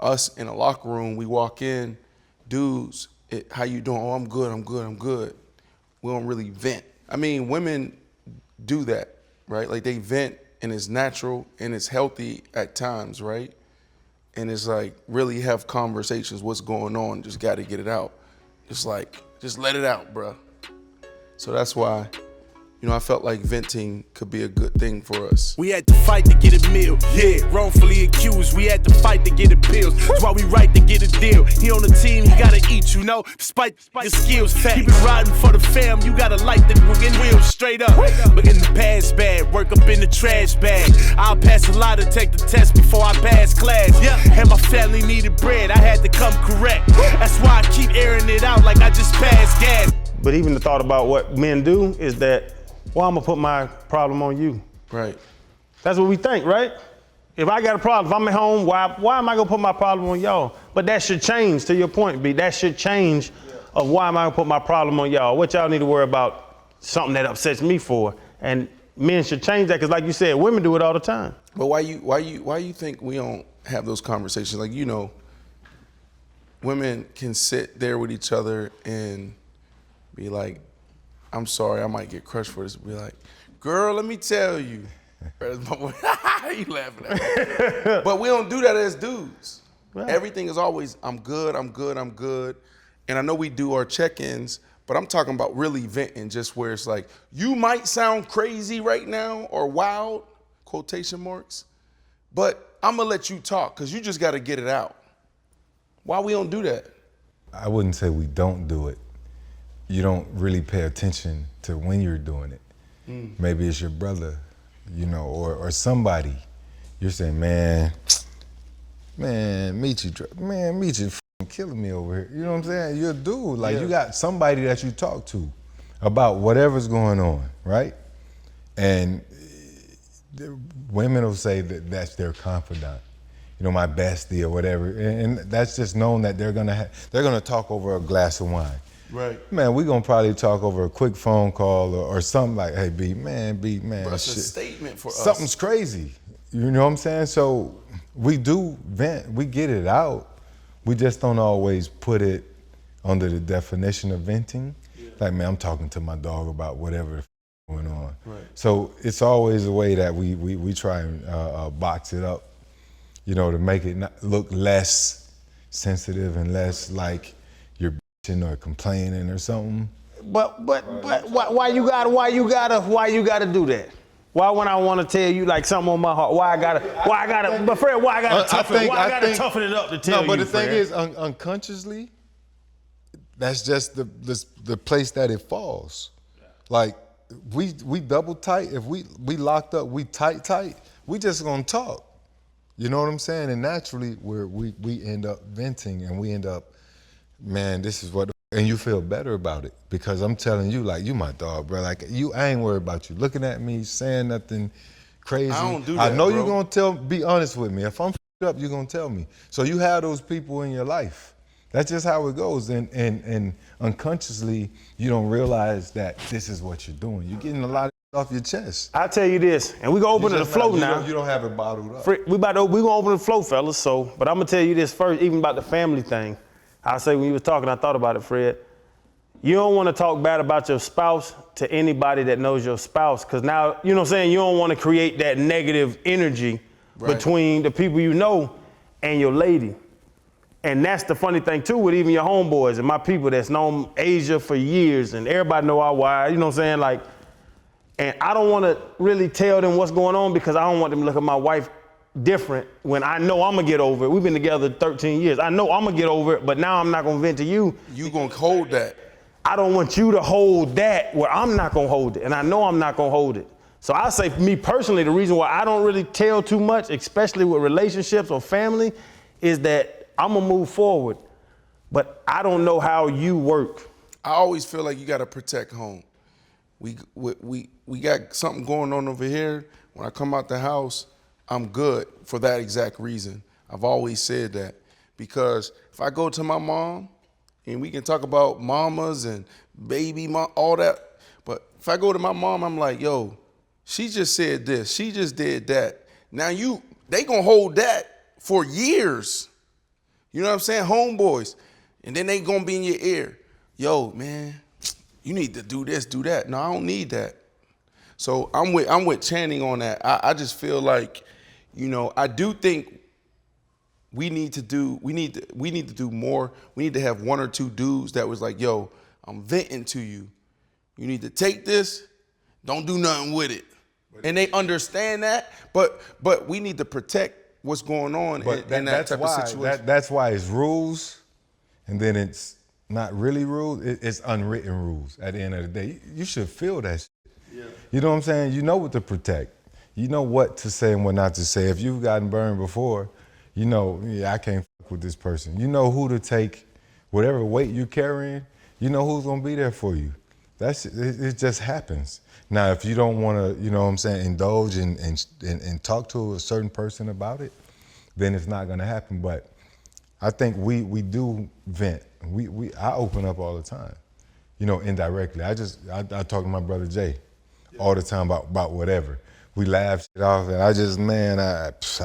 us in a locker room, we walk in, dudes, how you doing? Oh, I'm good, I'm good, I'm good. We don't really vent. I mean, women do that, right? Like they vent and it's natural and it's healthy at times, right? And it's like really have conversations, what's going on, just gotta get it out. Just let it out, bruh. So that's why, I felt like venting could be a good thing for us. We had to fight to get a meal, yeah, wrongfully accused. We had to fight to get appeals. That's why we right to get a deal. He on the team, he gotta eat, despite your skills. Keep it riding for the fam, you gotta light the wheels straight up. But in the past bad, work up in the trash bag. I'll pass a lot to take the test before I pass class. And my family needed bread, I had to come correct. That's why I keep airing it out like I just passed gas. But even the thought about what men do is that, well, I'm gonna put my problem on you. Right. That's what we think, right? If I got a problem, if I'm at home, why am I gonna put my problem on y'all? But that should change, to your point, B. That should change of why am I gonna put my problem on y'all? What y'all need to worry about something that upsets me for? And men should change that, because like you said, women do it all the time. But why you think we don't have those conversations? Like, women can sit there with each other and be like, I'm sorry, I might get crushed for this. Be like, girl, let me tell you. You laughing at me. But we don't do that as dudes. Right. Everything is always, I'm good, I'm good, I'm good. And I know we do our check-ins, but I'm talking about really venting, just where it's like, you might sound crazy right now or wild, quotation marks, but I'm gonna let you talk because you just gotta get it out. Why we don't do that? I wouldn't say we don't do it. You don't really pay attention to when you're doing it. Maybe it's your brother, or somebody. You're saying, man, Meechie f***ing killing me over here. You know what I'm saying? You're a dude, you got somebody that you talk to about whatever's going on, right? And women will say that that's their confidant, my bestie or whatever. And that's just known that they're gonna talk over a glass of wine. Right. Man, we're gonna probably talk over a quick phone call or something like, hey, B, man, That's shit. a statement for us. Something's crazy. You know what I'm saying? So we do vent, we get it out. We just don't always put it under the definition of venting. Yeah. Like, man, I'm talking to my dog about whatever the going on. Right. So it's always a way that we try and box it up, to make it look less sensitive and less like you're or complaining or something. But why you gotta do that? Why when I want to tell you like something on my heart, why I gotta, but Fred, why I gotta toughen it up to tell you? No, but the Fred? thing is, unconsciously, that's just the place that it falls. Like we double tight. If we locked up, we tight. We just gonna talk. You know what I'm saying? And naturally, we end up venting and we end up, man, this is what, and you feel better about it because I'm telling you, like, you my dog, bro. Like, I ain't worried about you looking at me, saying nothing crazy. I don't do that, I know bro. you're gonna be honest with me. If I'm up, you're gonna tell me. So you have those people in your life. That's just how it goes. And unconsciously, you don't realize that this is what you're doing. You're getting a lot off your chest. I'll tell you this, and we gonna open the flow now. You don't have it bottled up. We gonna open the flow, fellas. So, but I'm gonna tell you this first, even about the family thing. I say when you were talking, I thought about it, Fred. You don't want to talk bad about your spouse to anybody that knows your spouse, because now, you know what I'm saying, you don't want to create that negative energy between the people you know and your lady. And that's the funny thing too with even your homeboys and my people that's known Asia for years and everybody know our wives, you know what I'm saying? Like, and I don't want to really tell them what's going on because I don't want them to look at my wife different when I know I'm gonna get over it. We've been together 13 years. I know I'm gonna get over it, but now I'm not gonna vent to you. You gonna hold that. I don't want you to hold that where I'm not gonna hold it, and I know I'm not gonna hold it. So I say for me personally, the reason why I don't really tell too much, especially with relationships or family, is that I'm gonna move forward, but I don't know how you work. I always feel like you gotta protect home. We got something going on over here. When I come out the house, I'm good for that exact reason. I've always said that because if I go to my mom and we can talk about mamas and baby mom, all that, but if I go to my mom, I'm like, yo, she just said this, she just did that. Now they gonna hold that for years. You know what I'm saying? Homeboys. And then they gonna be in your ear. Yo, man, you need to do this, do that. No, I don't need that. So I'm with Channing on that. I just feel like, you know, I do think we need to do more. We need to have one or two dudes that was like, yo, I'm venting to you. You need to take this, don't do nothing with it. And they understand that, but we need to protect what's going on in that type of situation. That's why it's rules, and then it's not really rules. It's unwritten rules. At the end of the day, you should feel that shit. Yeah. You know what I'm saying? You know what to protect. You know what to say and what not to say. If you've gotten burned before, you know, yeah, I can't fuck with this person. You know who to take, whatever weight you're carrying. You know who's gonna be there for you. It just happens. Now, if you don't want to, you know what I'm saying, indulge and talk to a certain person about it, then it's not going to happen. But I think we do vent. I open up all the time, you know, indirectly. I talk to my brother Jay all the time about whatever. We laugh shit off, and I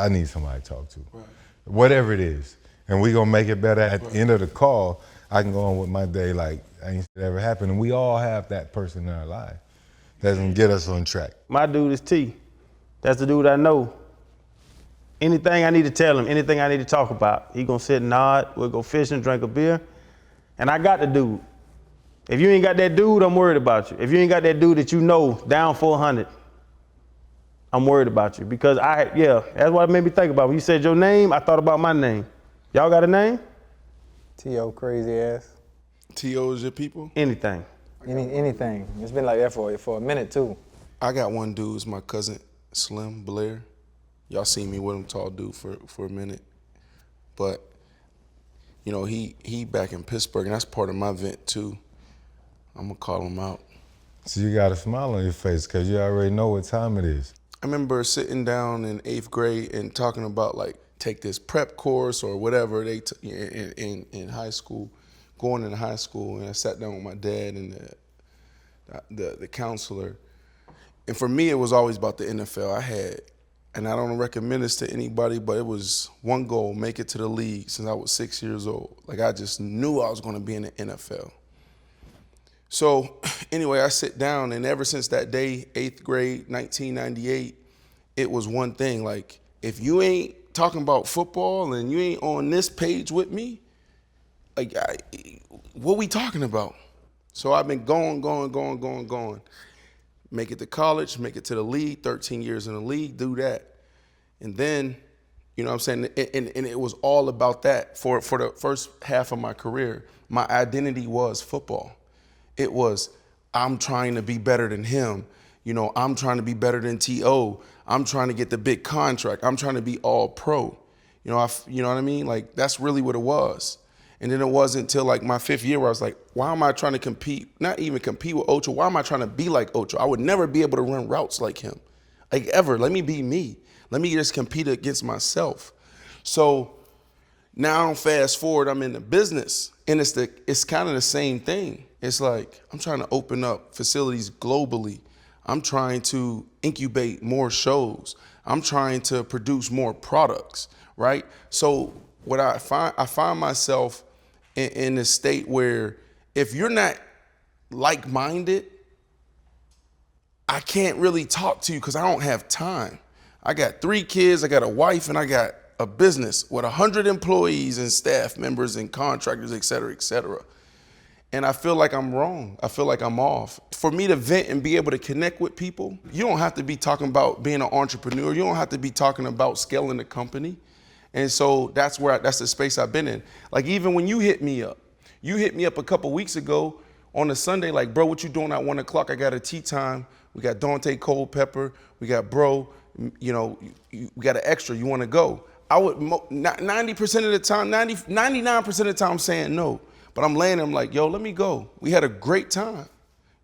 need somebody to talk to, right. Whatever it is. And we going to make it better. At the end of the call, I can go on with my day like ain't shit ever happened. And we all have that person in our life that's gonna get us on track. My dude is T. That's the dude I know. Anything I need to tell him, anything I need to talk about, he gonna sit and nod, we'll go fishing, drink a beer, and I got the dude. If you ain't got that dude, I'm worried about you. If you ain't got that dude that you know down 400, I'm worried about you because that's what made me think about. When you said your name, I thought about my name. Y'all got a name? T.O. crazy ass. T.O. is your people? Anything. Anything. It's been like that for a minute too. I got one dude, it's my cousin, Slim Blair. Y'all seen me with him, tall dude, for a minute. But, you know, he back in Pittsburgh, and that's part of my vent too. I'm gonna call him out. So you got a smile on your face because you already know what time it is. I remember sitting down in 8th grade and talking about like, take this prep course or whatever in high school, going into high school, and I sat down with my dad and the counselor. And for me, it was always about the NFL. And I don't recommend this to anybody, but it was one goal, make it to the league since I was 6 years old. Like I just knew I was gonna be in the NFL. So anyway, I sit down, and ever since that day, 8th grade, 1998, it was one thing, like, if you ain't talking about football and you ain't on this page with me, like, what we talking about? So I've been going. Make it to college, make it to the league, 13 years in the league, do that. And then, you know what I'm saying? And it was all about that for the first half of my career. My identity was football. It was, I'm trying to be better than him. You know, I'm trying to be better than T.O. I'm trying to get the big contract. I'm trying to be all pro. You know what I mean? Like, that's really what it was. And then it wasn't until like my 5th year where I was like, why am I trying to compete? Not even compete with Ocho. Why am I trying to be like Ocho? I would never be able to run routes like him. Like ever. Let me be me. Let me just compete against myself. So now fast forward, I'm in the business, and it's kind of the same thing. It's like, I'm trying to open up facilities globally. I'm trying to incubate more shows. I'm trying to produce more products, right? So what I find myself in a state where if you're not like-minded, I can't really talk to you because I don't have time. I got 3 kids, I got a wife, and I got a business with 100 employees and staff members and contractors, et cetera, et cetera. And I feel like I'm wrong. I feel like I'm off. For me to vent and be able to connect with people, you don't have to be talking about being an entrepreneur. You don't have to be talking about scaling the company. And so that's the space I've been in. Like even when you hit me up a couple weeks ago on a Sunday, like, bro, what you doing at 1 o'clock? I got a tea time. We got Dante Culpepper. We got bro, you know, we got an extra. You want to go? I would 90% of the time, 99% of the time saying no. But I'm laying there, I'm like, yo, let me go. We had a great time.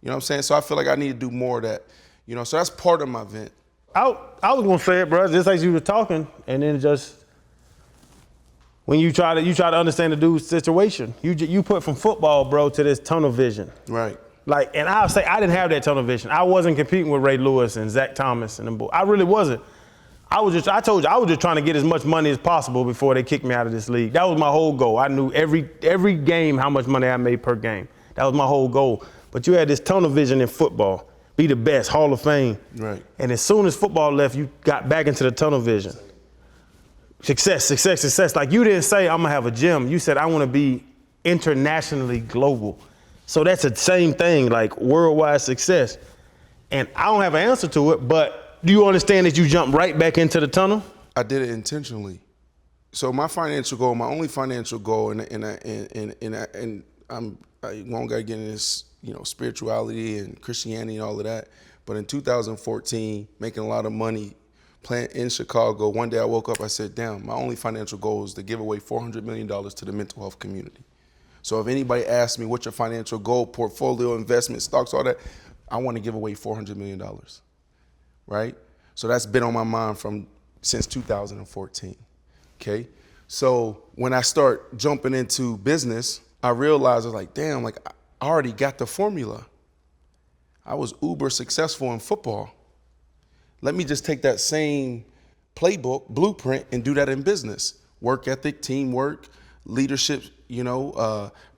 You know what I'm saying? So I feel like I need to do more of that. You know, so that's part of my vent. I was gonna say it, bro, just like you were talking, and then just when you try to understand the dude's situation, you put from football, bro, to this tunnel vision. Right. Like, and I'll say I didn't have that tunnel vision. I wasn't competing with Ray Lewis and Zach Thomas and them boys. I really wasn't. I told you, I was just trying to get as much money as possible before they kicked me out of this league. That was my whole goal. I knew every game how much money I made per game. That was my whole goal. But you had this tunnel vision in football. Be the best, Hall of Fame. Right. And as soon as football left, you got back into the tunnel vision. Success, success, success. Like you didn't say, I'm gonna have a gym. You said, I wanna be internationally global. So that's the same thing, like worldwide success. And I don't have an answer to it, but do you understand that you jumped right back into the tunnel? I did it intentionally. So my financial goal, my only financial goal, and I won't gotta get into this, spirituality and Christianity and all of that. But in 2014, making a lot of money, playing in Chicago, one day I woke up, I said, damn, my only financial goal is to give away $400 million to the mental health community. So if anybody asks me what's your financial goal, portfolio, investment, stocks, all that, I want to give away $400 million, right? So that's been on my mind since 2014, okay? So when I start jumping into business, I realized I was like, damn, like I already got the formula. I was uber successful in football. Let me just take that same playbook, blueprint, and do that in business. Work ethic, teamwork, leadership,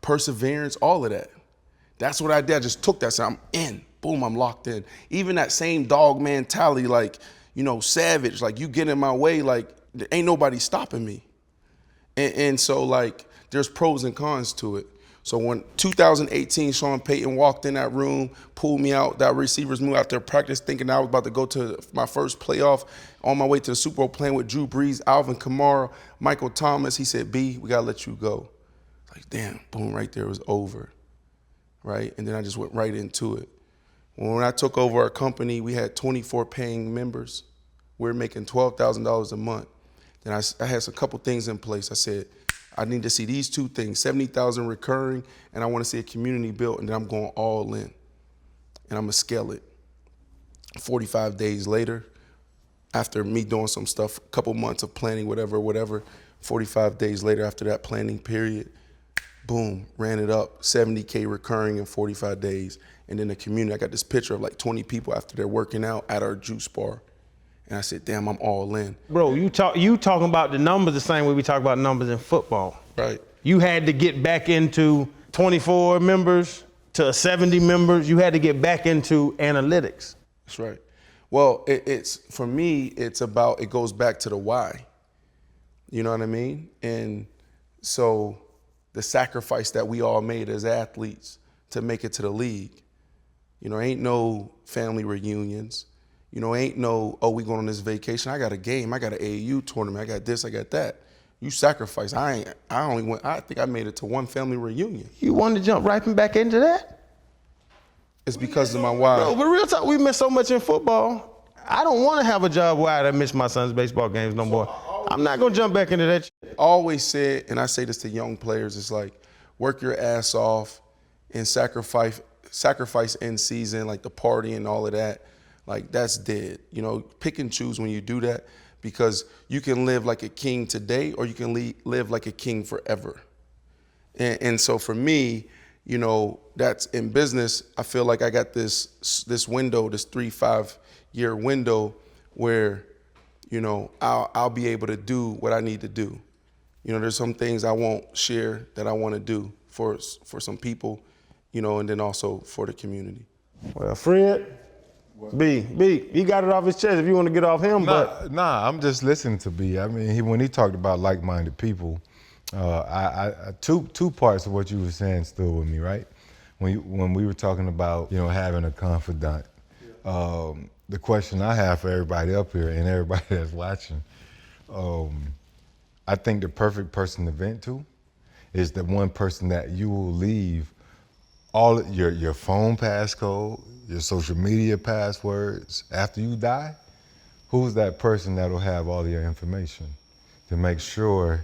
perseverance, all of that. That's what I did. I just took that. So I'm in. Boom, I'm locked in. Even that same dog mentality, like, savage, like you get in my way, like there ain't nobody stopping me. And so like there's pros and cons to it. So when 2018, Sean Payton walked in that room, pulled me out, that receivers moved out there practice thinking I was about to go to my first playoff, on my way to the Super Bowl playing with Drew Brees, Alvin Kamara, Michael Thomas. He said, B, we gotta let you go. Like, damn, boom, right there, it was over, right? And then I just went right into it. When I took over our company, we had 24 paying members. We were making $12,000 a month. Then I had a couple things in place. I said, I need to see these two things, 70,000 recurring, and I want to see a community built, and then I'm going all in. And I'm gonna scale it. 45 days later, after me doing some stuff, a couple months of planning, whatever, 45 days later after that planning period, boom, ran it up, 70K recurring in 45 days. And then the community, I got this picture of like 20 people after they're working out at our juice bar. And I said, damn, I'm all in. Bro, you talking about the numbers the same way we talk about numbers in football. Right. You had to get back into 24 members to 70 members. You had to get back into analytics. That's right. Well, for me, it goes back to the why. You know what I mean? And so the sacrifice that we all made as athletes to make it to the league, ain't no family reunions. Ain't no, we going on this vacation. I got a game. I got an AAU tournament. I got this. I got that. You sacrifice. I think I made it to one family reunion. You wanted to jump right back into that? It's because of my why. Bro, but real talk, we miss so much in football. I don't want to have a job where I miss my son's baseball games no more. I'm not going to jump back into that shit. I always said, and I say this to young players, it's like, work your ass off and sacrifice in season, like the party and all of that. Like, that's dead. Pick and choose when you do that, because you can live like a king today or you can live like a king forever. And so for me, that's in business, I feel like I got this window, this 3-5 year window where, I'll be able to do what I need to do. There's some things I won't share that I want to do for some people, and then also for the community. Well, Fred, B, he got it off his chest if you want to get off him. I'm just listening to B. I mean, when he talked about like-minded people, two parts of what you were saying stood with me, right? When we were talking about, having a confidant, the question I have for everybody up here and everybody that's watching, I think the perfect person to vent to is the one person that you will leave all your phone passcode, your social media passwords after you die. Who's that person that'll have all your information to make sure,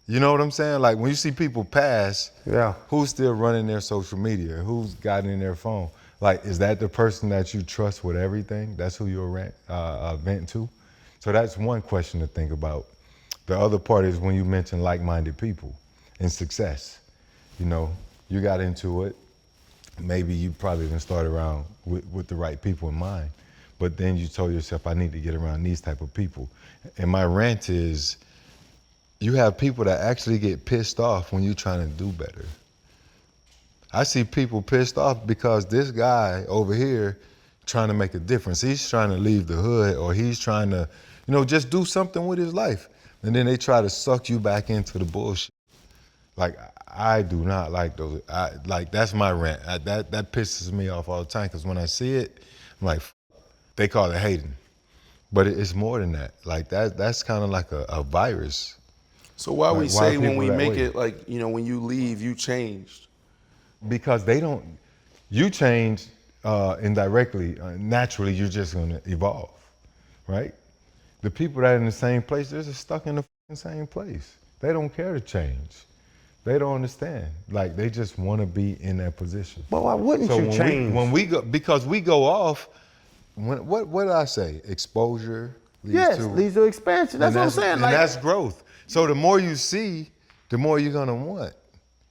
you know what I'm saying? Like when you see people pass, yeah, who's still running their social media? Who's got in their phone? Like, is that the person that you trust with everything? That's who you'll vent to? So that's one question to think about. The other part is when you mention like-minded people and success. You got into it. Maybe you probably didn't start around with the right people in mind. but then you told yourself, I need to get around these type of people. And my rant is, you have people that actually get pissed off when you're trying to do better. I see people pissed off because this guy over here trying to make a difference. He's trying to leave the hood, or he's trying to, just do something with his life. And then they try to suck you back into the bullshit. Like, I do not like those. That's my rant. That pisses me off all the time, because when I see it, I'm like, they call it hating. But it's more than that. Like, that's kind of like a virus. So why Like, we why say when people we that make way? it like, when you leave, you changed? Because you change indirectly. Naturally, you're just gonna evolve, right? The people that are in the same place, they're just stuck in the same place. They don't care to change. They don't understand. Like, they just want to be in that position. But why wouldn't you change? When we go, because we go off, what did I say? Exposure leads to expansion. That's what I'm saying. And Like, that's growth. So the more you see, the more you're gonna want.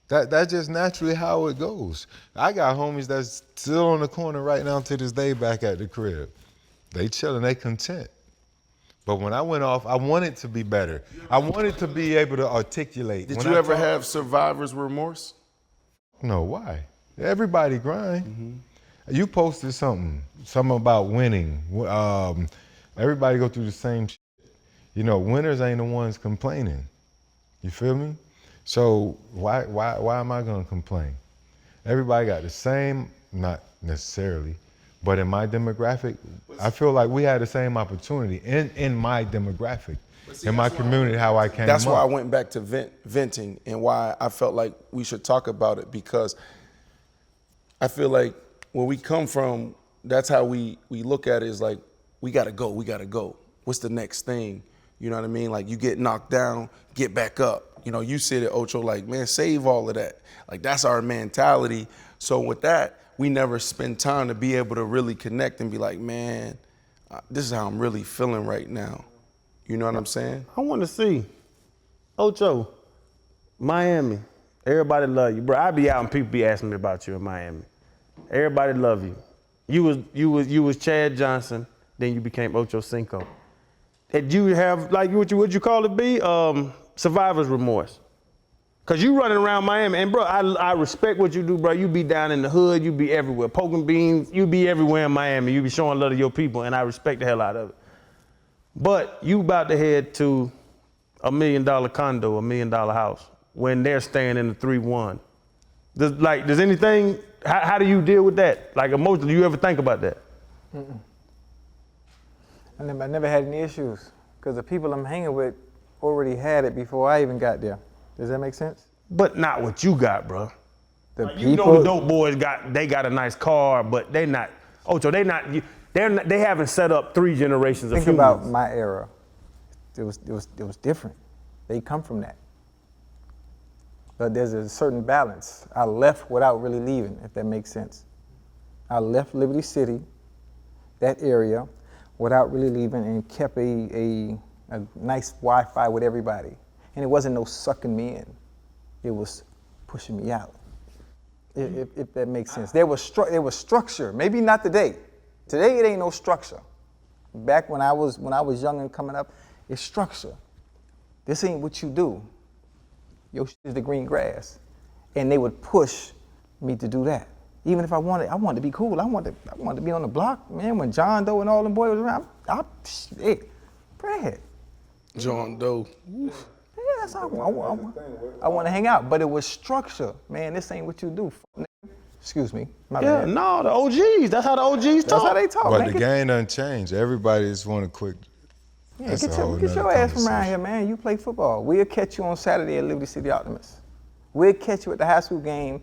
That's just naturally how it goes. I got homies that's still on the corner right now to this day back at the crib. They chilling, they content. But when I went off, I wanted to be better. I wanted to be able to articulate. Did you ever have survivor's remorse? No, why? Everybody grind. You posted something about winning. Everybody go through the same shit. Winners ain't the ones complaining. You feel me? So why am I gonna complain? Everybody got the same, not necessarily, but in my demographic, I feel like we had the same opportunity in my demographic, in my community, how I came up. That's why I went back to venting, and why I felt like we should talk about it, because I feel like where we come from, that's how we look at it, is like, we gotta go. What's the next thing? You know what I mean? Like, you get knocked down, get back up. You said it, Ocho, like, man, save all of that. Like, that's our mentality. So with that, we never spend time to be able to really connect and be like, man, this is how I'm really feeling right now. You know what I'm saying? I want to see Ocho, Miami. Everybody love you, bro. I be out and people be asking me about you in Miami. Everybody love you. You was Chad Johnson, then you became Ocho Cinco. Did you have, like, what you call it, be survivor's remorse? Cause you running around Miami, and bro, I respect what you do, bro. You be down in the hood, you be everywhere, poking beans, you be everywhere in Miami. You be showing love to your people, and I respect the hell out of it. But you about to head to $1 million condo, $1 million house, when they're staying in the 3-1. Does anything? How do you deal with that? Like, emotionally, do you ever think about that? I never had any issues, because the people I'm hanging with already had it before I even got there. Does that make sense? But not what you got, bro. The Like, people, the dope boys got a nice car, but they not. Ocho, they haven't set up 3 generations of think humans. about my era. It was different. They come from that. But there's a certain balance. I left without really leaving, if that makes sense. I left Liberty City, that area, without really leaving, and kept a nice Wi-Fi with everybody. And it wasn't no sucking me in. It was pushing me out, if that makes sense. There was structure, maybe not today. Today it ain't no structure. Back when I was young and coming up, it's structure. This ain't what you do. Your shit is the green grass. And they would push me to do that. Even if I wanted to be cool. I wanted to be on the block, man. When John Doe and all them boys was around, Brad. John Doe. Yeah, that's how I want to hang out. But it was structure. Man, this ain't what you do. Excuse me. My bad. No, the OGs. That's how the OGs talk. That's how they talk. But man. the game doesn't change. Everybody just want a quick. Yeah, get your ass from around here, man. You play football. We'll catch you on Saturday at Liberty City Optimist. We'll catch you at the high school game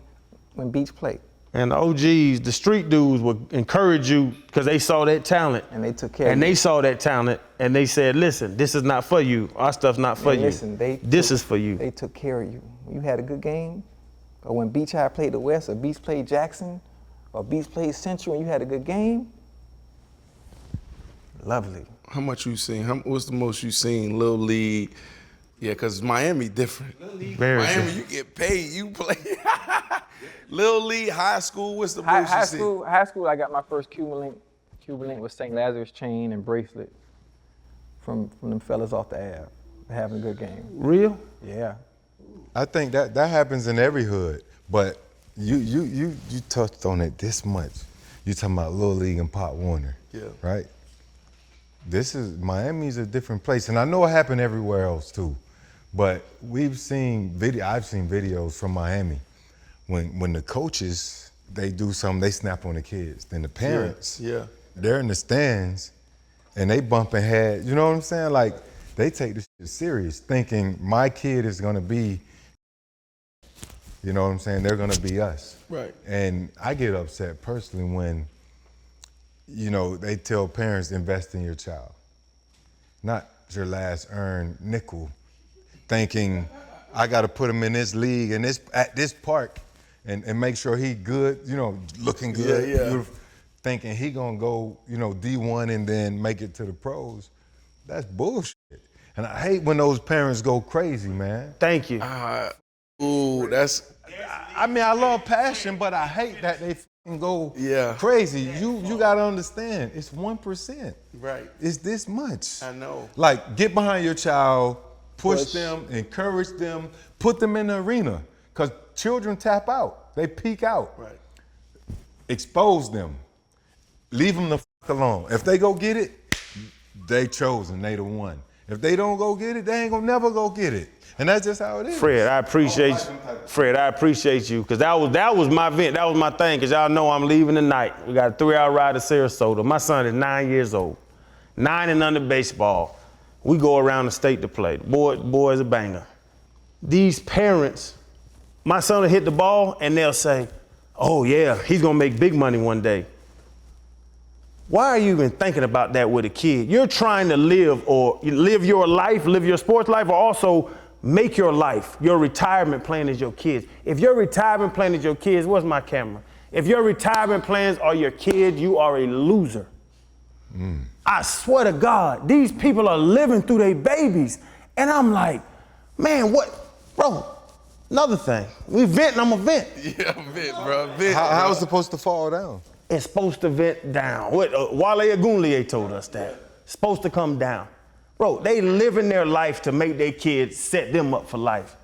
when Beach played. And the OGs, the street dudes would encourage you because they saw that talent. And they took care of And you. they saw that talent and they said, listen, this is not for you. Our stuff's not for you. Listen, this is for you. They took care of you. You had a good game, or when Beach High played the West, or Beach played Jackson, or Beach played Central, and you had a good game. Lovely. How much you seen? What's the most you seen? Little League. Yeah, because Miami different. Very Miami, different. you get paid, you play. Little League, high school, what's the most High you seen? school, I got my first Cuban Cuban link with St. Lazarus chain and bracelet from them fellas off the Ave. Having a good game. Real? Yeah. I think that happens in every hood, but you touched on it this much. You talking about Little League and Pop Warner, right? Miami's a different place, and I know it happened everywhere else too, but I've seen videos from Miami when the coaches, they do something, they snap on the kids. Then the parents, they're in the stands and they bumping head, you know what I'm saying? Like, they take this shit serious, thinking my kid is gonna be, you know what I'm saying? They're gonna be us. Right. And I get upset personally when, you know, they tell parents invest in your child, not your last earned nickel, thinking I gotta put him in this league and at this park and make sure he good, you know, looking good, beautiful, thinking he gonna go, you know, D1 and then make it to the pros. That's bullshit. And I hate when those parents go crazy, man. Thank you. That's. I mean, I love passion, but I hate that they fucking go crazy. You gotta understand, it's 1%. Right. It's this much. I know. Like, get behind your child, push them, encourage them, put them in the arena. Because children tap out, they peak out. Right. Expose them. Leave them the fuck alone. If they go get it, they chosen, they the one. If they don't go get it, they ain't gonna never go get it. And that's just how it is. Fred, I appreciate you, because that was my vent, that was my thing, because y'all know I'm leaving tonight. We got a 3-hour ride to Sarasota. My son is 9 years old, 9 and under baseball. We go around the state to play. Boy is a banger. These parents, my son will hit the ball and they'll say, oh yeah, he's gonna make big money one day. Why are you even thinking about that with a kid? You're trying to live your life, live your sports life, or also make your life. Your retirement plan is your kids. If your retirement plan is your kids, where's my camera? If your retirement plans are your kids, you are a loser. I swear to God, these people are living through their babies. And I'm like, man, bro, another thing. We venting, I'm a vent. Yeah, vent, bro. Vent. How is it supposed to fall down? It's supposed to vent down. Wale Agunlie told us that. It's supposed to come down. Bro, they living their life to make their kids set them up for life.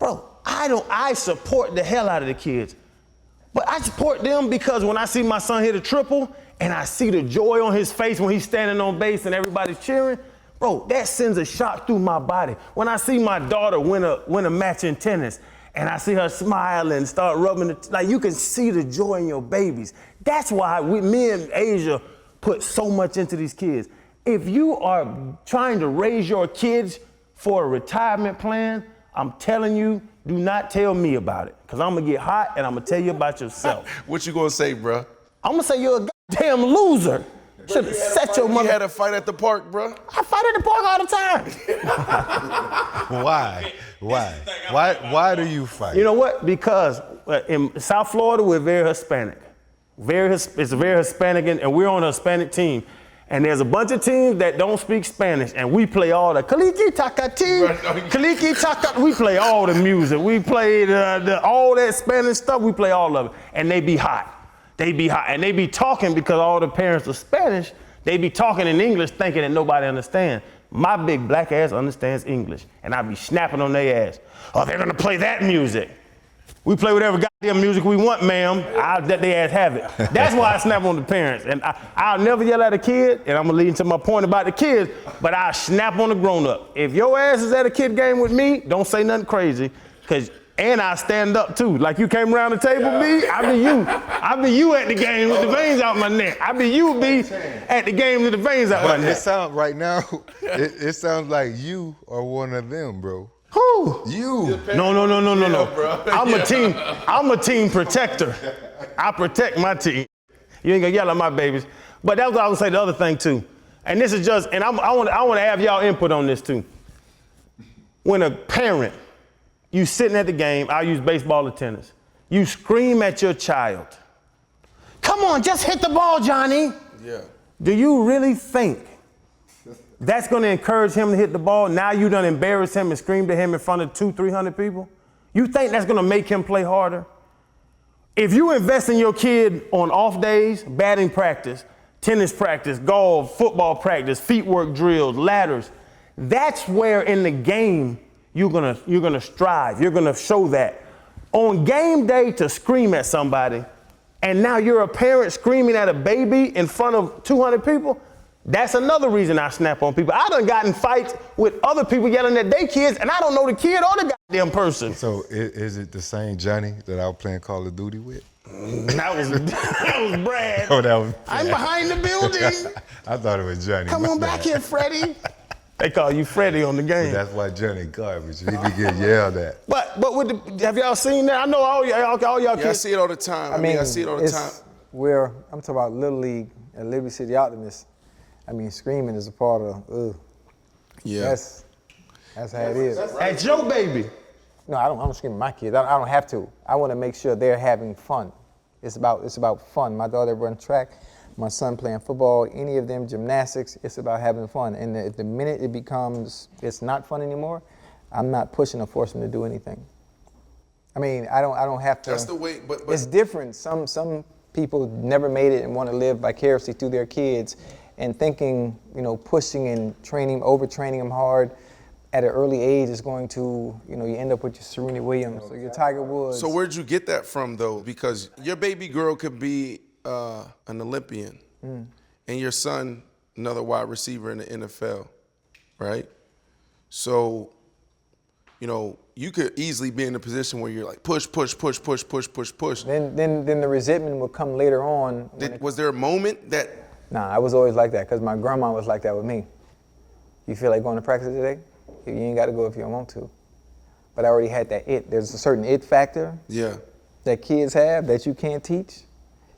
Bro, I support the hell out of the kids. But I support them because when I see my son hit a triple and I see the joy on his face when he's standing on base and everybody's cheering, bro, that sends a shock through my body. When I see my daughter win a match in tennis and I see her smile and start rubbing like you can see the joy in your babies. That's why me and Asia put so much into these kids. If you are trying to raise your kids for a retirement plan, I'm telling you, do not tell me about it. Because I'm going to get hot and I'm going to tell you about yourself. What you going to say, bro? I'm going to say you're a goddamn loser. Should have set your mother. You had a fight at the park, bro? I fight at the park all the time. Why do you fight? You know what? Because in South Florida, we're very Hispanic. It's a very Hispanic, and we're on a Hispanic team. And there's a bunch of teams that don't speak Spanish, and we play all the kaliki takati, kaliki takati. We play all the music. We play all that Spanish stuff. We play all of it, and they be hot. They be hot, and they be talking because all the parents are Spanish. They be talking in English, thinking that nobody understands. My big black ass understands English, and I be snapping on their ass. Oh, they're gonna play that music. We play whatever goddamn music we want, ma'am. I'll let their ass have it. That's why I snap on the parents. And I'll never yell at a kid, and I'm gonna lead into my point about the kids, but I'll snap on the grown-up. If your ass is at a kid game with me, don't say nothing crazy, and I stand up too. Like you came around the table, B, I be you. I be you at the game with the veins out my neck. I be you, B, at the game with the veins out my neck. It sounds right now, it sounds like you are one of them, bro. Who? You. No. Bro. I'm a team protector. I protect my team. You ain't gonna yell at my babies. But that's what I was gonna say. The other thing too, and this is just, and I want to have y'all input on this too. When a parent, you sitting at the game, I'll use baseball or tennis. You scream at your child. Come on, just hit the ball, Johnny. Yeah. Do you really think that's going to encourage him to hit the ball? Now you done embarrass him and screamed at him in front of 200-300 people? You think that's going to make him play harder? If you invest in your kid on off days, batting practice, tennis practice, golf, football practice, feet work drills, ladders. That's where in the game you're gonna strive. You're gonna show that. On game day to scream at somebody, and now you're a parent screaming at a baby in front of 200 people, that's another reason I snap on people. I done gotten in fights with other people yelling at their kids, and I don't know the kid or the goddamn person. So is it the same Johnny that I was playing Call of Duty with? That was Brad. Oh, that was I'm behind the building. I thought it was Johnny. Come on back here, Freddie. They call you Freddie on the game. That's why Johnny garbage. He be getting yelled at. But have y'all seen that? I know all y'all Yeah, I kids. see it all the time. I mean, I see it all the time. I'm talking about Little League and Liberty City Optimists. I mean, screaming is a part of, Yeah. That's how it is. That's your baby. No, I don't scream at my kids. I don't have to. I want to make sure they're having fun. It's about fun. My daughter runs track, my son playing football, any of them gymnastics. It's about having fun. And the minute it's not fun anymore, I'm not pushing or forcing them to do anything. I mean, I don't have to. That's the way. But It's different. Some people never made it and want to live vicariously through their kids, and thinking, pushing and overtraining them hard at an early age is going to, you end up with your Serena Williams or your Tiger Woods. So where'd you get that from, though? Because your baby girl could be an Olympian, and your son, another wide receiver in the NFL, right? So, you could easily be in a position where you're like push. Then the resentment will come later on. Was there a moment that? Nah, I was always like that because my grandma was like that with me. You feel like going to practice today? You ain't got to go if you don't want to. But I already had that it. There's a certain it factor that kids have that you can't teach.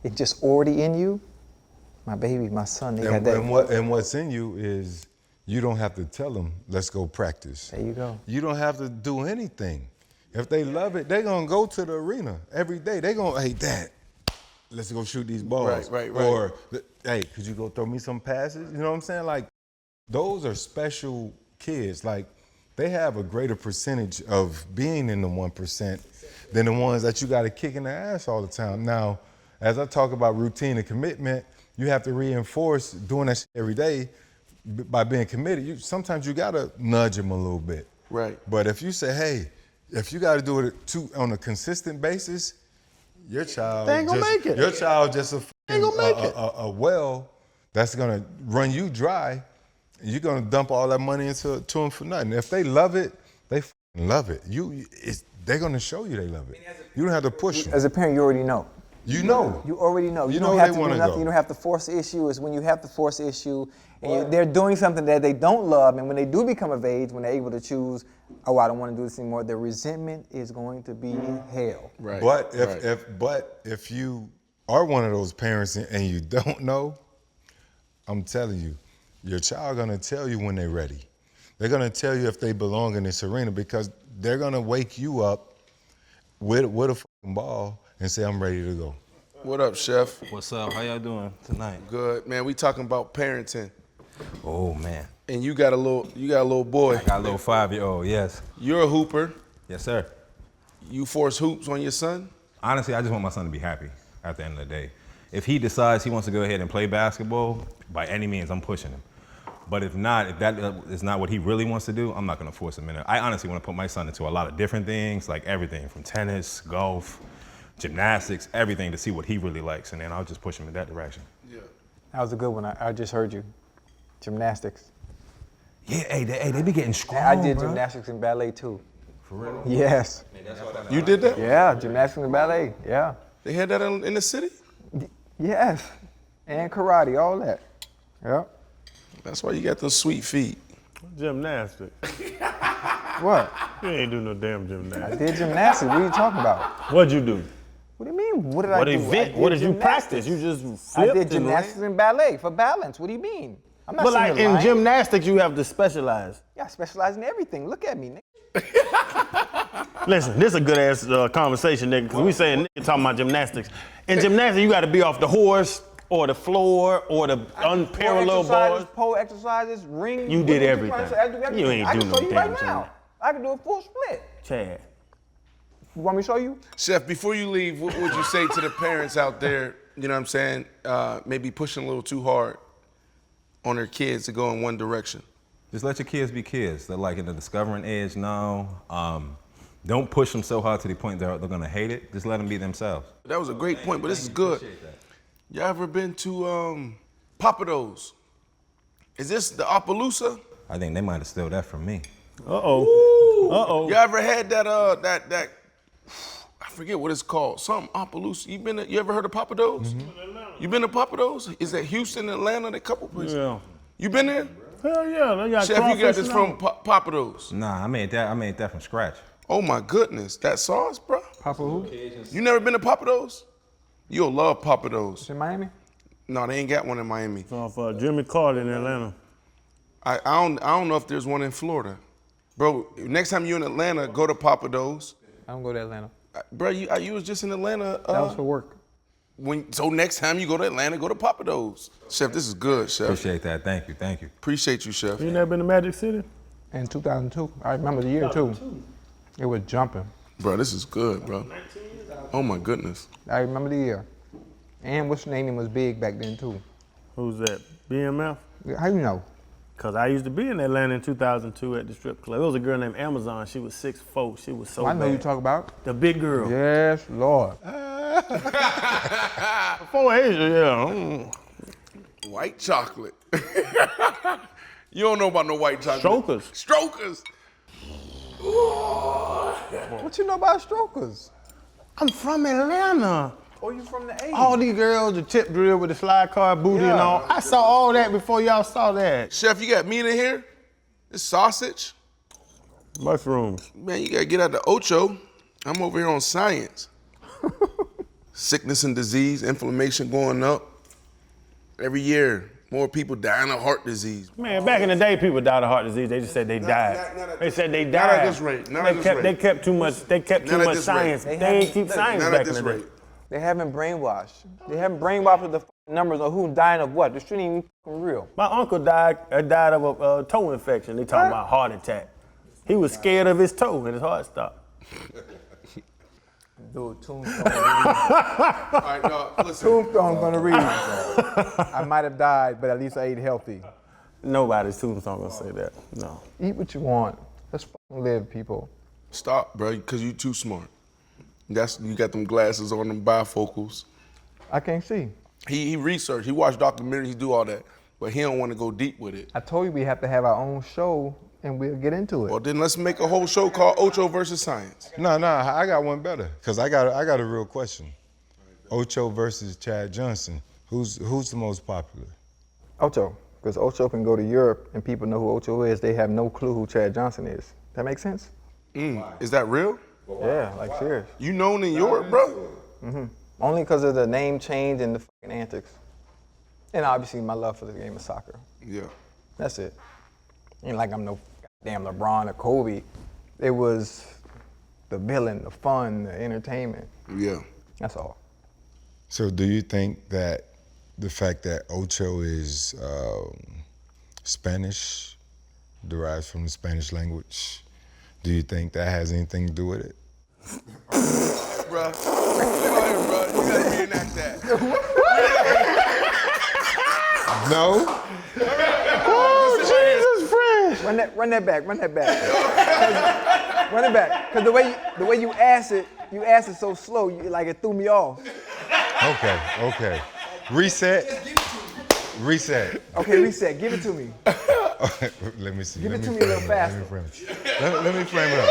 It's just already in you. My baby, my son, they got that. And what's in you is you don't have to tell them, let's go practice. There you go. You don't have to do anything. If they love it, they're going to go to the arena every day. They're going, hey, Dad, let's go shoot these balls. Right. Or, hey, could you go throw me some passes? You know what I'm saying? Like, those are special kids. Like, they have a greater percentage of being in the 1% than the ones that you got to kick in the ass all the time. Now, as I talk about routine and commitment, you have to reinforce doing that shit every day by being committed. Sometimes you got to nudge them a little bit. Right. But if you say, hey, if you got to do it on a consistent basis, your child They ain't gonna make it. Your child just Ain't gonna make it. a well that's gonna run you dry. And you're gonna dump all that money into them for nothing. If they love it, they love it. They're gonna show you they love it. You don't have to push them. As a parent, you already know. You know. You already know. You don't know have they to wanna do nothing. go. You don't have to force the issue. It's when you have to force the issue and they're doing something that they don't love, and when they do become of age, when they're able to choose, oh, I don't want to do this anymore, the resentment is going to be hell. Right. But if you are one of those parents and you don't know, I'm telling you, your child gonna tell you when they're ready. They're gonna tell you if they belong in this arena because they're gonna wake you up with a fucking ball and say, I'm ready to go. What up, Chef? What's up? How y'all doing tonight? Good, man. We talking about parenting, Oh man, and you got a little boy. I got a little 5-year-old. Yes, You're a hooper. yes, sir. You force hoops on your son? Honestly, I just want my son to be happy at the end of the day. If he decides he wants to go ahead and play basketball, by any means, I'm pushing him. But if not, if that is not what he really wants to do, I'm not going to force him in it. I honestly want to put my son into a lot of different things, like everything from tennis, golf, gymnastics, everything to see what he really likes, and then I'll just push him in that direction. Yeah. That was a good one. I just heard you. Gymnastics. Yeah, hey, they be getting strong, I did bro. gymnastics and ballet too. For real? Yes. You did that? Yeah, gymnastics and ballet. Yeah. They had that in the city? Yes. And karate, all that. Yep. That's why you got those sweet feet. Gymnastics. What? You ain't do no damn I gymnastics. did gymnastics. What are you talking about? What'd you do? What do you mean? What did I do? What did you gymnastics. practice? You just I flipped did gymnastics and ballet for balance. What do you mean? I'm not But sitting like here in lying. gymnastics, you have to specialize. Yeah, I specialize in everything. Look at me, nigga. Listen, this is a good ass conversation, nigga, because we saying nigga talking about gymnastics. In gymnastics, you got to be off the horse or the floor or the unparalleled bars. Pole exercises, ring. You what did you everything. trying to say? I do everything. You ain't I do can no show you damn right now. I can do a full split. Chad, You want me to show you? Chef, before you leave, what would you say to the parents out there, you know what I'm saying, maybe pushing a little too hard on their kids to go in one direction? Just let your kids be kids. They're like in the discovering age now. Don't push them so hard to the point they're gonna hate it. Just let them be themselves. That was a great point, but this is good. Y'all ever been to Papados? Is this the Appaloosa? I think they might have stole that from me. Y'all ever had that I forget what it's called, something Appaloosa. You ever heard of Papados? Mm-hmm. You been to Papados? Is that Houston, Atlanta, a couple places? Yeah. You been there? Hell yeah, they got Chef, you got this from Papados? Nah, I made that from scratch. Oh my goodness, that sauce, bro. Papa who? You never been to Papados? You'll love Papados. It's in Miami? No, they ain't got one in Miami. It's off Jimmy Carter in Atlanta. I don't know if there's one in Florida. Bro, next time you're in Atlanta, go to Papados. I don't go to Atlanta. Bro, you was just in Atlanta. That was for work. So next time you go to Atlanta, go to Papados. Chef, this is good, Chef. Appreciate that. Thank you. Appreciate you, Chef. You never been to Magic City? In 2002. I remember the year too. It was jumping. Bro, this is good, bro. Oh my goodness. I remember the year. And what's your name was big back then too. Who's that? BMF? How you know? Cause I used to be in Atlanta in 2002 at the strip club. It was a girl named Amazon. She was 6'4". She was so I know bad. you talk about. The big girl. Yes, Lord. Before Asia, yeah. White chocolate. You don't know about no white chocolate. Strokers. What you know about strokers? I'm from Atlanta. Oh, you from the 80s? All these girls, the tip drill with the slide car booty and all. I saw all that before y'all saw that. Chef, you got meat in here? This sausage? Mushrooms. Man, you gotta get out the Ocho. I'm over here on science. Sickness and disease, inflammation going up. Every year, more people dying of heart disease. Man, back in the day, people died of heart disease. They just said they died. They said they died. Not at this rate. Not at this rate. They kept too much. They kept too Not at much this science. rate. They ain't keep science Not back at in this the day. rate. They haven't brainwashed. They haven't brainwashed with the numbers of who's dying of what. This shit ain't even real. My uncle died of a toe infection. They talking about heart attack. He was scared of his toe and his heart stopped. Dude, Tombstone. All right, dog, listen. Tombstone gonna read. I might have died, but at least I ate healthy. Nobody's tombstone gonna say that. No. Eat what you want. Let's fucking live, people. Stop, bro, because you too smart. You got them glasses on, them bifocals. I can't see. He researched, he watched documentaries, he do all that, but he don't want to go deep with it. I told you we have to have our own show and we'll get into it. Well, then let's make a whole show called Ocho versus Science. No, I got one better. Cause I got a real question. Ocho versus Chad Johnson. Who's the most popular? Ocho, because Ocho can go to Europe and people know who Ocho is. They have no clue who Chad Johnson is. That makes sense? Is that real? Yeah, like serious. You known in Europe, bro? Only because of the name change and the fucking antics. And obviously my love for the game of soccer. Yeah. That's it. Ain't like I'm no goddamn LeBron or Kobe. It was the villain, the fun, the entertainment. Yeah. That's all. So do you think that the fact that Ocho is Spanish, derives from the Spanish language, do you think that has anything to do with it? Bro, come here, bro. You gotta reenact that. No? Run that back. Run it back. Cause the way you asked it so slow, like it threw me off. Okay. Reset. Okay, reset. Give it to me. Let me see. Give it to me a little faster. Let me frame it up.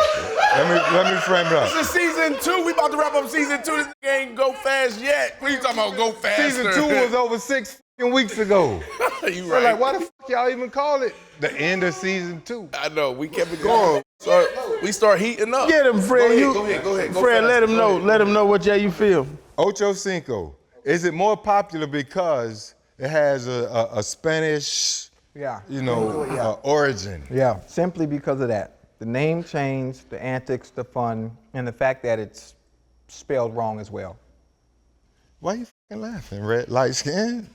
Let me frame it up. This is season 2. We about to wrap up season 2. This ain't go fast yet. What are you talking about? Go faster. Season 2 was over 6 weeks ago. You So right. like, why the y'all even call it the end of season 2? I know. We kept it going. So we start heating up. Get him, Fred. Go ahead. Go Fred, fast. let him know. Let him know what you feel. Ocho Cinco. Is it more popular because it has a Spanish, Yeah. origin? Yeah, simply because of that. The name change, the antics, the fun, and the fact that it's spelled wrong as well. Why you fucking laughing, red light skin?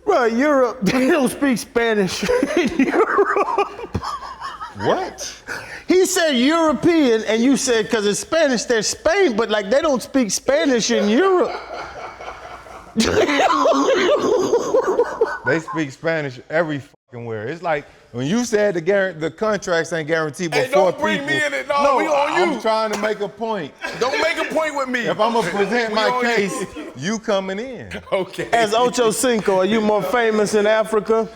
Bro, Europe, they don't speak Spanish in Europe. What? He said European, and you said because it's Spanish, they're Spain, but like they don't speak Spanish in Europe. They speak Spanish every fucking where. It's like when you said the contracts ain't guaranteed Hey, before don't bring people. me in it. No, we on you. I'm trying to make a point. Don't make a point with me. If I'm gonna present We my on case, you. you coming in. Okay. As Ocho Cinco, are you more famous in Africa?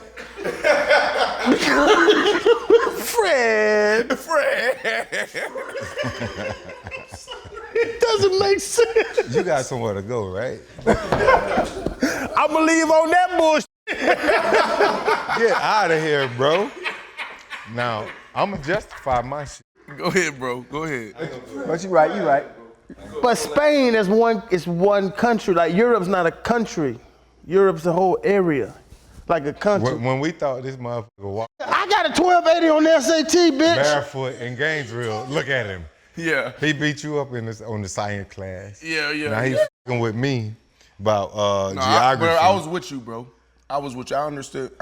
Fred. It doesn't make sense. You got somewhere to go, right? I believe on that bullshit. Get out of here, bro. Now, I'm gonna justify my shit. Go ahead, bro. Go ahead. But you're right, you're right. But Spain is one country. Like Europe's not a country. Europe's a whole area, like a country. When we thought this motherfucker walked I got a 1280 on the SAT, bitch. barefoot in Gainesville, look at him. Yeah. He beat you up on the science class. Yeah. Now he's fucking with me about No, geography. I was with you, bro. I was with you. I understood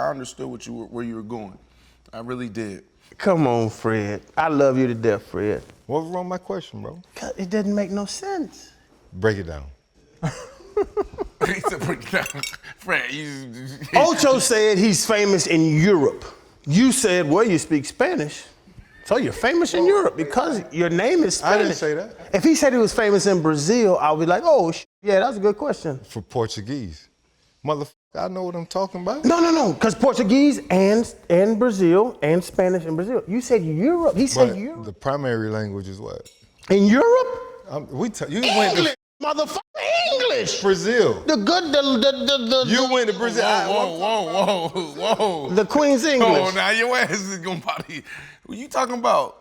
where you were going. I really did. Come on, Fred. I love you to death, Fred. What was wrong with my question, bro? It doesn't make no sense. Break it down. He said, break it down. Fred, Ocho said he's famous in Europe. You said, well, you speak Spanish. So you're famous in Europe because your name is Spanish. I didn't say that. If he said he was famous in Brazil, I'll be like, oh, yeah, that's a good question. For Portuguese. Motherfucker, I know what I'm talking about. No, because Portuguese and Brazil and Spanish in Brazil. You said Europe. He said But Europe. the primary language is what? In Europe? You went English, to motherfucker, English. Brazil. The good, the You went to Brazil. Whoa. the Queen's English. Oh, now your ass is gonna body. What you talking about?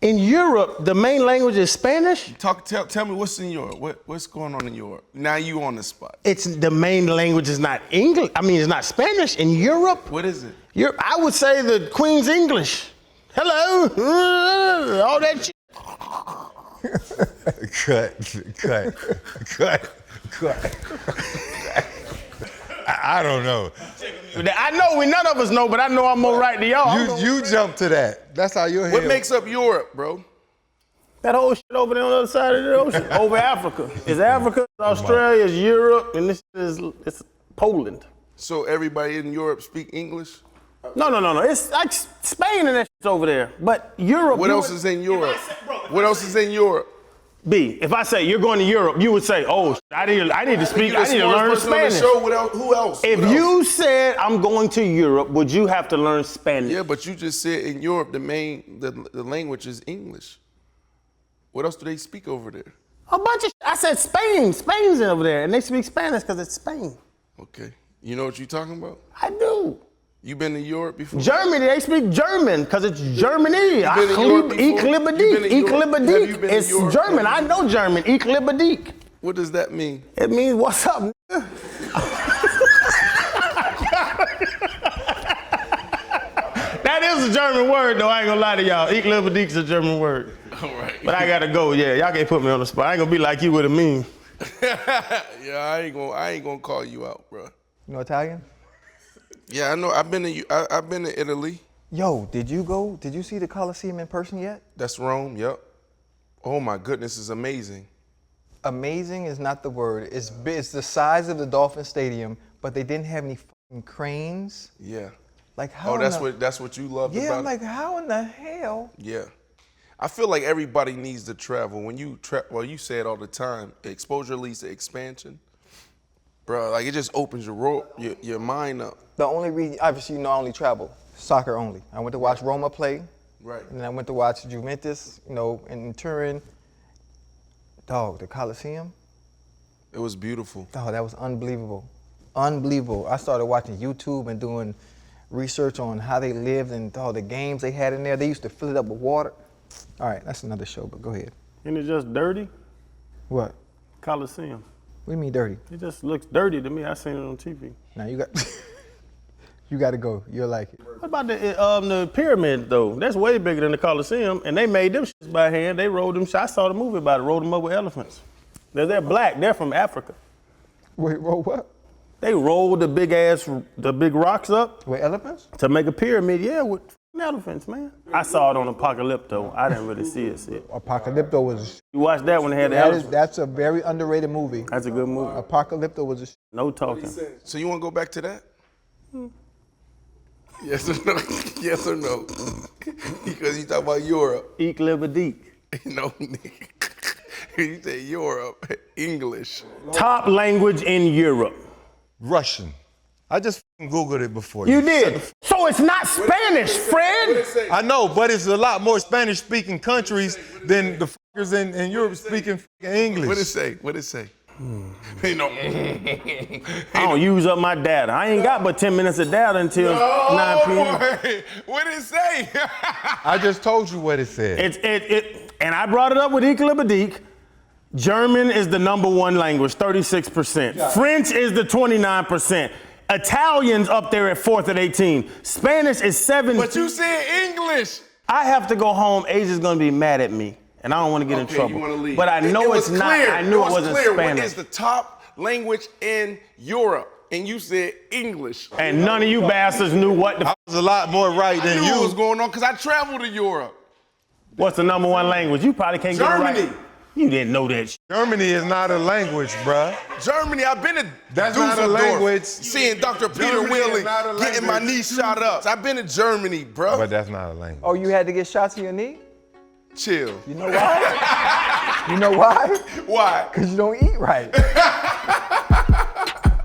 In Europe, the main language is Spanish. Tell me what's in Europe. What's going on in Europe? Now you on the spot. It's the main language is not English. I mean, it's not Spanish. In Europe, What is it? I would say the Queen's English. Hello, all that shit. Cut. I don't know. I know none of us know, but I know I'm more right than y'all. You jump to that. That's how your head. What makes up Europe, bro? That whole shit over there on the other side of the ocean, over Africa. It's Africa, it's Australia, it's Europe, and it's Poland. So everybody in Europe speak English? No. It's like Spain and that shit's over there. But Europe. What else is in Europe? What else is in Europe? B, if I say you're going to Europe, you would say, oh, I need to speak, I need to learn Spanish. Who else? If you said I'm going to Europe, would you have to learn Spanish? Yeah, but you just said in Europe the language is English. What else do they speak over there? A bunch of I said Spain. Spain's over there, and they speak Spanish because it's Spain. Okay. You know what you're talking about? I do. You been to Europe before? Germany, they speak German because it's Germany. been to Europe before? You been to Europe? Have you been to It's Europe? German. I know German. Ich liebe dich. What does that mean? It means what's up, nigga? That is a German word, though. I ain't gonna lie to y'all. Ich liebe dich is a German word. All right. But I gotta go. Yeah, y'all can't put me on the spot. I ain't gonna be like you with a meme. Yeah, I ain't gonna call you out, bro. You know Italian? Yeah, I know. I've been to Italy. Yo, did you see the Colosseum in person yet? That's Rome. Yep. Oh my goodness, it's amazing. Amazing is not the word. It's the size of the Dolphin Stadium, but they didn't have any fucking cranes. Yeah. Like how? Oh, that's what you loved Yeah, about I'm like, how in the hell? it? Yeah. I feel like everybody needs to travel. When you you say it all the time. Exposure leads to expansion. Bro, like it just opens your mind up. The only reason, obviously, I only travel soccer only. I went to watch Roma play. Right. And then I went to watch Juventus, in Turin. Dog, the Coliseum. It was beautiful. Dog, that was unbelievable. Unbelievable. I started watching YouTube and doing research on how they lived and all the games they had in there. They used to fill it up with water. All right, that's another show, but go ahead. Isn't it just dirty? What? Coliseum. What do you mean dirty? It just looks dirty to me. I seen it on TV. Now you got you got to go. You'll like it. What about the pyramid though? That's way bigger than the Coliseum, and they made them shits by hand. They rolled them. I saw the movie about it. Rolled them up with elephants. They're black. They're from Africa. Wait, what? They rolled the big rocks up With elephants? to make a pyramid. Yeah, with Elephants, man. I saw it on Apocalypto. I didn't really see it. Apocalypto was. You watched that when they had the elephants? That's a very underrated movie. That's a good movie. Apocalypto was a. No talking. So you want to go back to that? Yes or no? Yes or no? Because you talk about Europe. Eek liver deek. No, nigga. You say Europe, English. Top language in Europe. Russian. I just Googled it before. You did. So it's not Spanish, Fred. I know, but it's a lot more Spanish-speaking countries than the fuckers in Europe speaking English. What it say? What it say? You know. I don't use up my data. I ain't got but 10 minutes of data until 9 p.m. Boy. What did it say? I just told you what it said. And I brought it up with Equilibrique. German is the #1 language, 36%. Yeah. French is the 29%. Italian's up there at 4th at 18. Spanish is 7. But you said English. I have to go home. Asia's gonna be mad at me, and I don't want to get in trouble. You want to leave. But I know it's not. Clear. I knew it wasn't clear. Spanish. What is the top language in Europe? And you said English. And none of you bastards knew what the. I was a lot more right than I knew you. what was going on because I traveled to Europe. What's the #1 language? You probably can't get it right. Germany. You didn't know that shit. Germany is not a language, bruh. Germany, I've been to That's not a Dusseldorf, language. seeing Dr. Peter Germany is Wheeling not a getting my language. knee shot up. I've been to Germany, bro. But that's not a language. Oh, you had to get shots in your knee? Chill. You know why? You know why? Why? Because you don't eat right.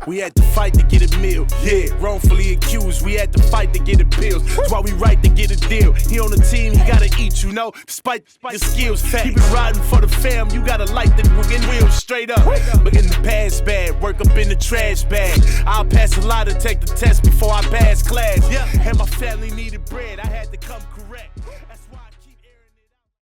We had to fight to get a meal. Yeah, wrongfully accused. We had to fight to get appeals. That's why we right to get a deal. He on the team, he gotta eat, you know. Despite your skills, keep it riding for the fam. You gotta light the wheels straight up. But in the past bad, work up in the trash bag. I'll pass a lot to take the test before I pass class. Yeah, and my family needed bread. I had to come correct.